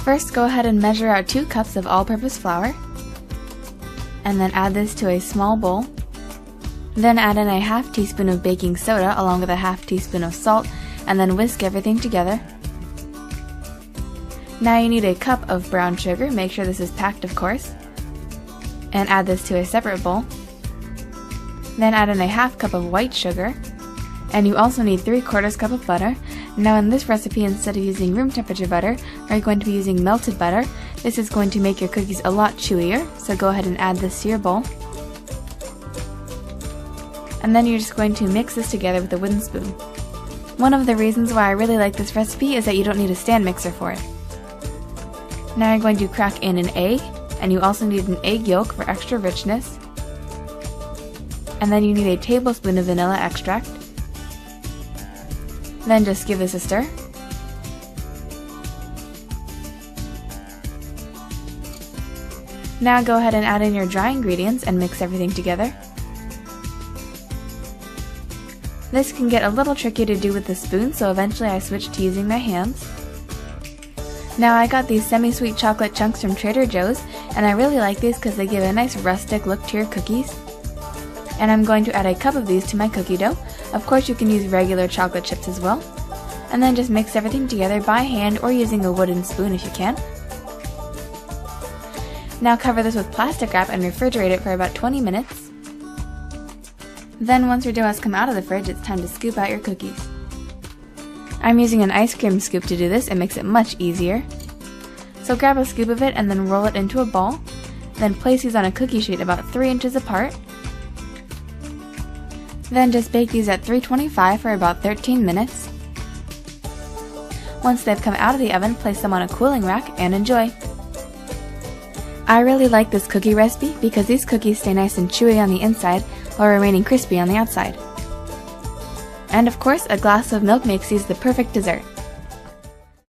First, go ahead and measure out 2 cups of all-purpose flour, and then add this to a small bowl. Then add in a half teaspoon of baking soda along with a half teaspoon of salt, and then whisk everything together. Now you need a cup of brown sugar, make sure this is packed of course, and add this to a separate bowl. Then add in a half cup of white sugar, and you also need 3/4 cup of butter. Now in this recipe, instead of using room temperature butter, we're going to be using melted butter. This is going to make your cookies a lot chewier, so go ahead and add this to your bowl. And then you're just going to mix this together with a wooden spoon. One of the reasons why I really like this recipe is that you don't need a stand mixer for it. Now you're going to crack in an egg, and you also need an egg yolk for extra richness. And then you need a tablespoon of vanilla extract. Then just give this a stir. Now go ahead and add in your dry ingredients and mix everything together. This can get a little tricky to do with the spoon, so eventually I switched to using my hands. Now I got these semi-sweet chocolate chunks from Trader Joe's, and I really like these because they give a nice rustic look to your cookies. And I'm going to add a cup of these to my cookie dough. Of course you can use regular chocolate chips as well. And then just mix everything together by hand or using a wooden spoon if you can. Now cover this with plastic wrap and refrigerate it for about 20 minutes. Then once your dough has come out of the fridge, it's time to scoop out your cookies. I'm using an ice cream scoop to do this. It makes it much easier. So grab a scoop of it and then roll it into a ball. Then place these on a cookie sheet about 3 inches apart. Then just bake these at 325 for about 13 minutes. Once they've come out of the oven, place them on a cooling rack and enjoy. I really like this cookie recipe because these cookies stay nice and chewy on the inside while remaining crispy on the outside. And of course, a glass of milk makes these the perfect dessert.